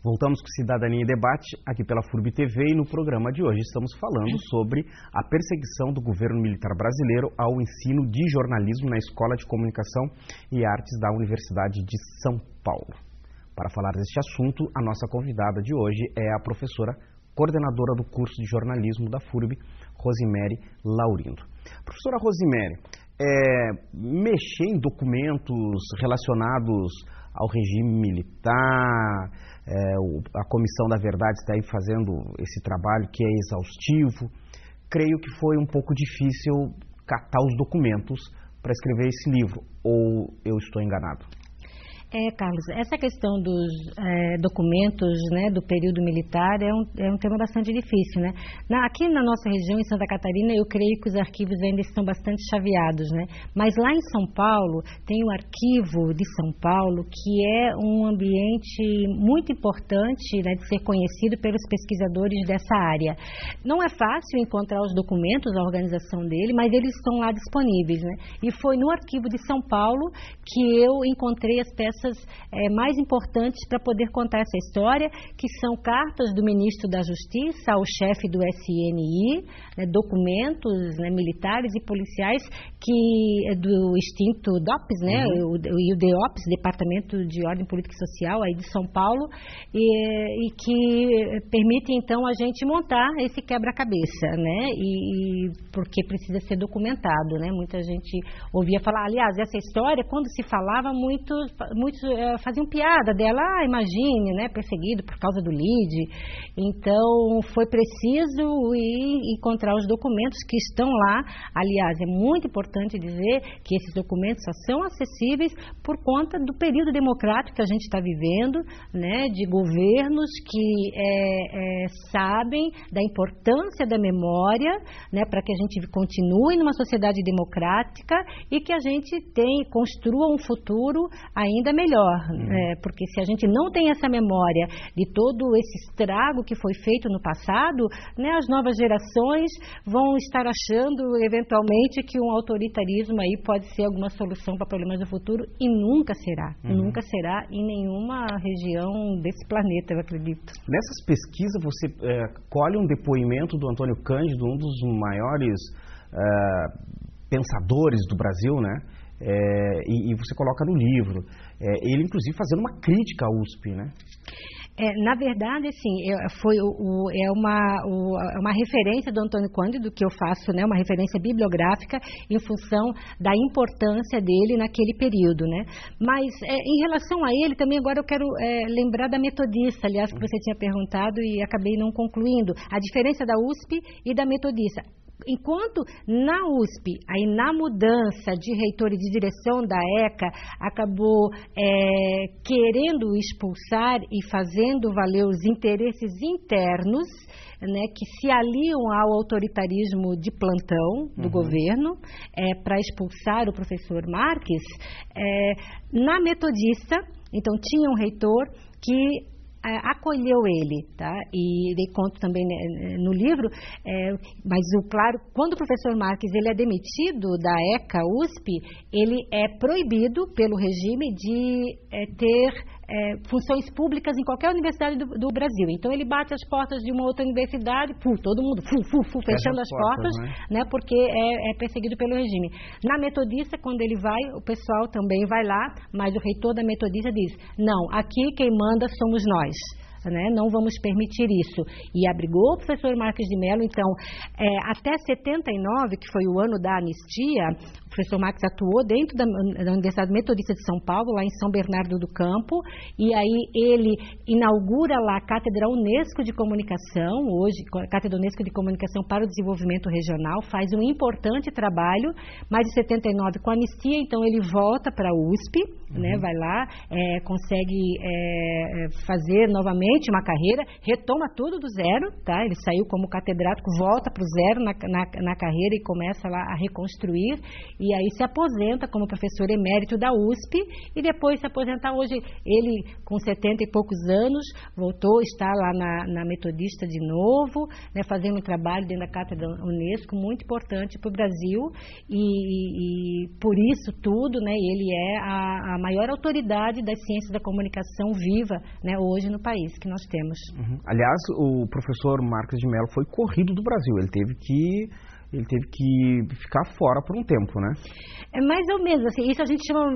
Voltamos com Cidadania em Debate, aqui pela FURB TV, e no programa de hoje estamos falando sobre a perseguição do governo militar brasileiro ao ensino de jornalismo na Escola de Comunicação e Artes da Universidade de São Paulo. Para falar deste assunto, a nossa convidada de hoje é a professora coordenadora do curso de jornalismo da FURB, Rosimere Laurindo. Professora Rosimere, mexer em documentos relacionados ao regime militar, a Comissão da Verdade está aí fazendo esse trabalho que é exaustivo. Creio que foi um pouco difícil catar os documentos para escrever esse livro, ou eu estou enganado? Carlos, essa questão dos documentos, né, do período militar é um tema bastante difícil, né? Aqui na nossa região, em Santa Catarina, eu creio que os arquivos ainda estão bastante chaveados, né? Mas lá em São Paulo, tem o Arquivo de São Paulo, que é um ambiente muito importante, né, de ser conhecido pelos pesquisadores dessa área. Não é fácil encontrar os documentos, a organização dele, mas eles estão lá disponíveis, né? E foi no Arquivo de São Paulo que eu encontrei as peças mais importantes para poder contar essa história, que são cartas do ministro da Justiça ao chefe do SNI, né, documentos, né, militares e policiais do extinto DOPS, né, e o DEOPS, Departamento de Ordem Política e Social aí de São Paulo, e que permite então a gente montar esse quebra-cabeça, né, e porque precisa ser documentado, né? Muita gente ouvia falar, aliás, essa história, quando se falava, muitos faziam piada dela, imagine, né, perseguido por causa do LIDE. Então, foi preciso encontrar os documentos que estão lá. Aliás, é muito importante dizer que esses documentos só são acessíveis por conta do período democrático que a gente está vivendo, né, de governos que sabem da importância da memória, né, para que a gente continue numa sociedade democrática e que a gente construa um futuro ainda melhor, porque se a gente não tem essa memória de todo esse estrago que foi feito no passado, né, as novas gerações vão estar achando eventualmente que um autoritarismo aí pode ser alguma solução para problemas do futuro, e nunca será, nunca será em nenhuma região desse planeta, eu acredito. Nessas pesquisas você colhe um depoimento do Antônio Cândido, um dos maiores pensadores do Brasil, né? E você coloca no livro, ele inclusive fazendo uma crítica à USP, né? Na verdade, assim, é uma referência do Antônio Cândido que eu faço, né, uma referência bibliográfica em função da importância dele naquele período, né? Mas em relação a ele, também agora eu quero lembrar da metodista, aliás, que você tinha perguntado e acabei não concluindo, a diferença da USP e da metodista. Enquanto na USP, aí na mudança de reitor e de direção da ECA, acabou querendo expulsar e fazendo valer os interesses internos, né, que se aliam ao autoritarismo de plantão do governo, para expulsar o professor Marques, na metodista, então tinha um reitor que acolheu ele, tá? E conto também no livro, mas claro, quando o professor Marques ele é demitido da ECA USP, ele é proibido pelo regime de ter funções públicas em qualquer universidade do Brasil. Então ele bate as portas de uma outra universidade, todo mundo fechando as portas, né, porque é perseguido pelo regime. Na metodista, quando ele vai, o pessoal também vai lá, mas o reitor da metodista diz, não, aqui quem manda somos nós. Né? Não vamos permitir isso. E abrigou o professor Marques de Mello. Então, até 79, que foi o ano da anistia, o professor Marques atuou dentro da Universidade Metodista de São Paulo, lá em São Bernardo do Campo, e aí ele inaugura lá a Cátedra Unesco de Comunicação, hoje, Cátedra Unesco de Comunicação para o Desenvolvimento Regional, faz um importante trabalho, mas em 79, com a anistia, então ele volta para a USP, né? Vai lá, consegue fazer novamente uma carreira, retoma tudo do zero, tá? Ele saiu como catedrático, volta para o zero na carreira e começa lá a reconstruir, e aí se aposenta como professor emérito da USP e depois se aposenta hoje. Ele, com 70 e poucos anos, voltou, está lá na Metodista de novo, né, fazendo um trabalho dentro da Cátedra Unesco muito importante para o Brasil e por isso tudo, né, ele é a maior autoridade das ciências da comunicação viva, né, hoje no país que nós temos. Aliás, o professor Marques de Mello foi corrido do Brasil, ele teve que ficar fora por um tempo, né? É mais ou menos, assim, isso a gente chama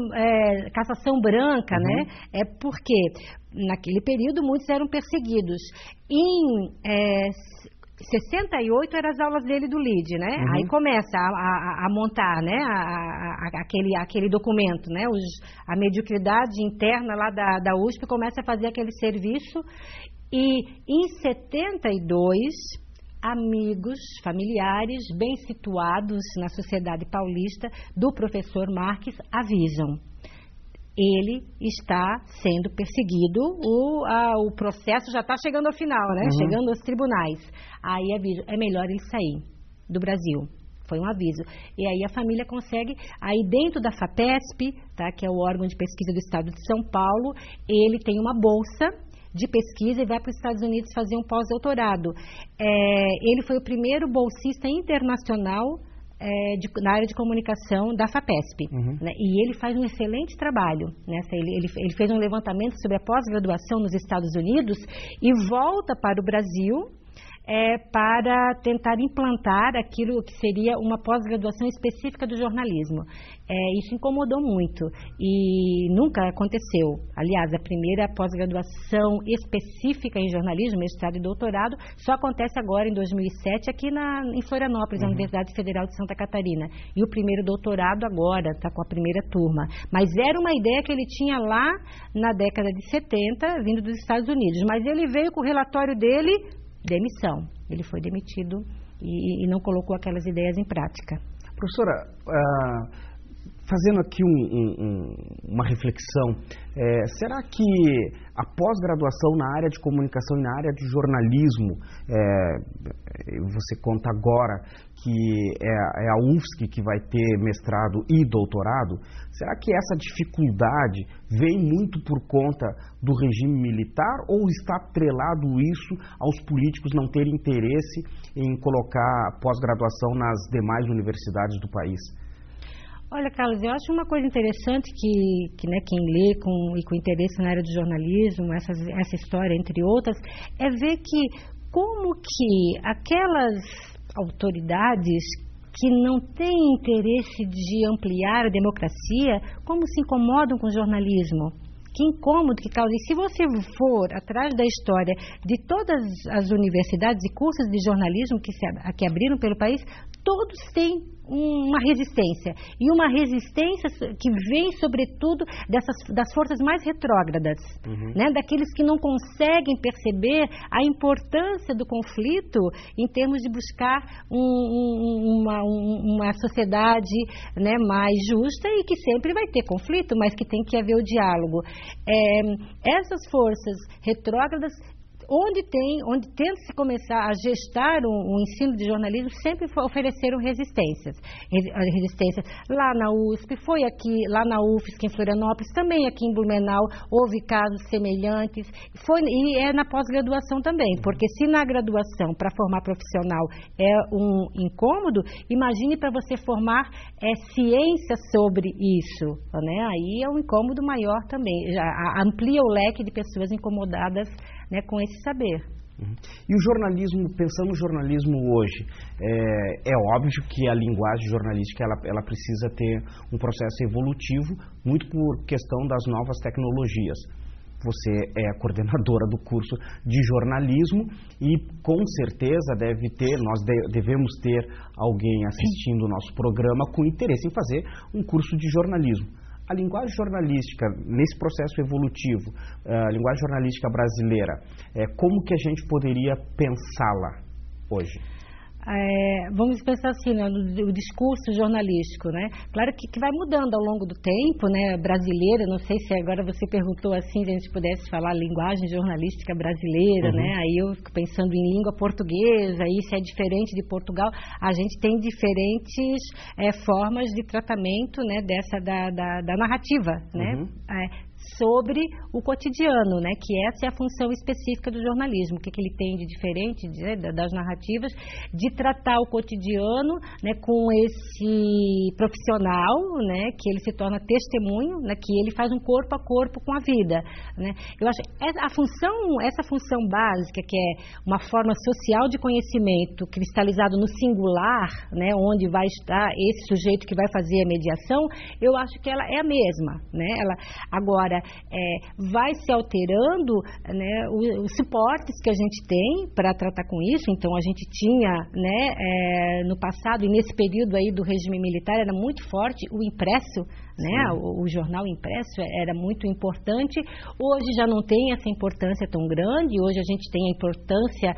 cassação branca, né? É porque naquele período muitos eram perseguidos. Em 68 eram as aulas dele do LID, né? Aí começa a montar, né? Aquele documento, né? A mediocridade interna lá da USP começa a fazer aquele serviço e em 72 amigos, familiares bem situados na sociedade paulista do professor Marques avisam. Ele está sendo perseguido, o processo já está chegando ao final, né? Chegando aos tribunais. Aí aviso, é melhor ele sair do Brasil. Foi um aviso. E aí a família consegue, aí dentro da FAPESP, tá, que é o órgão de pesquisa do Estado de São Paulo, ele tem uma bolsa de pesquisa e vai para os Estados Unidos fazer um pós-doutorado. Ele foi o primeiro bolsista internacional na área de comunicação da FAPESP, né? E ele faz um excelente trabalho, né? Ele fez um levantamento sobre a pós-graduação nos Estados Unidos e volta para o Brasil para tentar implantar aquilo que seria uma pós-graduação específica do jornalismo. Isso incomodou muito e nunca aconteceu. Aliás, a primeira pós-graduação específica em jornalismo, mestrado e doutorado, só acontece agora em 2007 aqui em Florianópolis, na Universidade Federal de Santa Catarina. E o primeiro doutorado agora está com a primeira turma. Mas era uma ideia que ele tinha lá na década de 70, vindo dos Estados Unidos. Mas ele veio com o relatório dele, demissão. Ele foi demitido e não colocou aquelas ideias em prática. Professora, fazendo aqui uma reflexão, será que a pós-graduação na área de comunicação e na área de jornalismo, você conta agora que é a UFSC que vai ter mestrado e doutorado, será que essa dificuldade vem muito por conta do regime militar ou está atrelado isso aos políticos não terem interesse em colocar pós-graduação nas demais universidades do país? Olha, Carlos, eu acho uma coisa interessante que né, quem lê com interesse na área do jornalismo, essa história, entre outras, é ver que como que aquelas autoridades que não têm interesse de ampliar a democracia, como se incomodam com o jornalismo. Que incômodo que causa. E se você for atrás da história de todas as universidades e cursos de jornalismo que abriram pelo país, todos têm uma resistência. E uma resistência que vem, sobretudo, das forças mais retrógradas, né? Daqueles que não conseguem perceber a importância do conflito em termos de buscar uma sociedade, né, mais justa e que sempre vai ter conflito, mas que tem que haver o diálogo. Essas forças retrógradas, onde tenta-se começar a gestar um ensino de jornalismo, sempre ofereceram resistências. Lá na USP, foi aqui, lá na UFSC, em Florianópolis, também aqui em Blumenau, houve casos semelhantes, e na pós-graduação também, porque se na graduação, para formar profissional, é um incômodo, imagine para você formar ciência sobre isso, né? Aí é um incômodo maior também, já amplia o leque de pessoas incomodadas, né, com esse saber. E o jornalismo, pensando no jornalismo hoje, é óbvio que a linguagem jornalística ela precisa ter um processo evolutivo, muito por questão das novas tecnologias. Você é a coordenadora do curso de jornalismo e com certeza nós devemos ter alguém assistindo o nosso programa com interesse em fazer um curso de jornalismo. A linguagem jornalística, nesse processo evolutivo, a linguagem jornalística brasileira, como que a gente poderia pensá-la hoje? vamos pensar assim, né, o discurso jornalístico, né? Claro que vai mudando ao longo do tempo, né? Brasileira, não sei se agora você perguntou assim, se a gente pudesse falar linguagem jornalística brasileira, né? Aí eu fico pensando em língua portuguesa, aí se é diferente de Portugal, a gente tem diferentes formas de tratamento, né? Dessa da narrativa, né? Sobre o cotidiano, né? Que essa é a função específica do jornalismo, o que ele tem de diferente das narrativas, de tratar o cotidiano, né, com esse profissional, né, que ele se torna testemunho, né, que ele faz um corpo a corpo com a vida, né? Eu acho essa função básica, que é uma forma social de conhecimento cristalizado no singular, né, onde vai estar esse sujeito que vai fazer a mediação, eu acho que ela é a mesma, né? Agora, vai se alterando, né, os suportes que a gente tem para tratar com isso. Então a gente tinha, né, no passado e nesse período aí do regime militar era muito forte o impresso, né? O jornal impresso era muito importante. Hoje já não tem essa importância tão grande. Hoje a gente tem a importância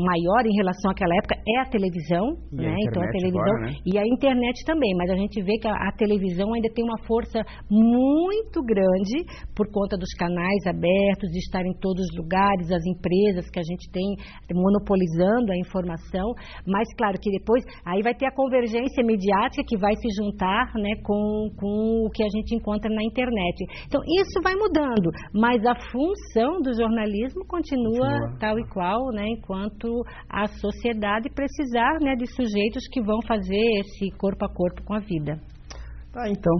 maior em relação àquela época, é a televisão, né? Então a televisão agora, né? E a internet também, mas a gente vê que a televisão ainda tem uma força muito grande por conta dos canais abertos, de estar em todos os lugares, as empresas que a gente tem monopolizando a informação. Mas claro que depois aí vai ter a convergência mediática que vai se juntar, né, com o que a gente encontra na internet. Então, isso vai mudando, mas a função do jornalismo continua tal e qual, né, enquanto a sociedade precisar, né, de sujeitos que vão fazer esse corpo a corpo com a vida. Tá, então,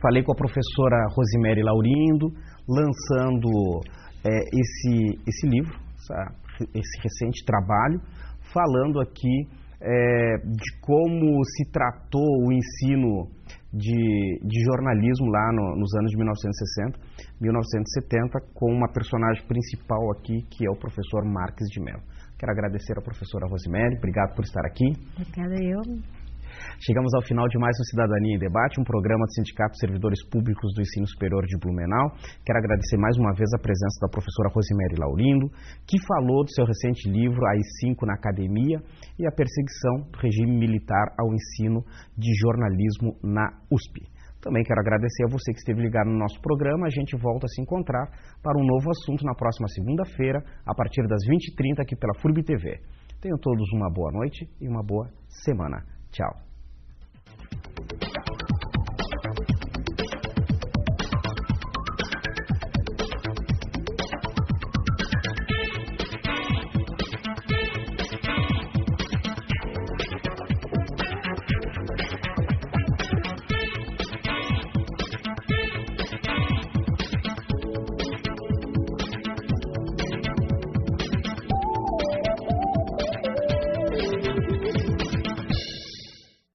falei com a professora Rosemary Laurindo, lançando esse livro, esse recente trabalho, falando aqui de como se tratou o ensino de jornalismo lá nos anos de 1960, 1970, com uma personagem principal aqui, que é o professor Marques de Mello. Quero agradecer a professora Rosemary, obrigado por estar aqui. Obrigada eu. Chegamos ao final de mais um Cidadania em Debate, um programa do Sindicato de Servidores Públicos do Ensino Superior de Blumenau. Quero agradecer mais uma vez a presença da professora Rosemary Laurindo, que falou do seu recente livro AI-5 na Academia e a perseguição do regime militar ao ensino de jornalismo na USP. Também quero agradecer a você que esteve ligado no nosso programa. A gente volta a se encontrar para um novo assunto na próxima segunda-feira, a partir das 20h30 aqui pela FURB TV. Tenham todos uma boa noite e uma boa semana. Tchau.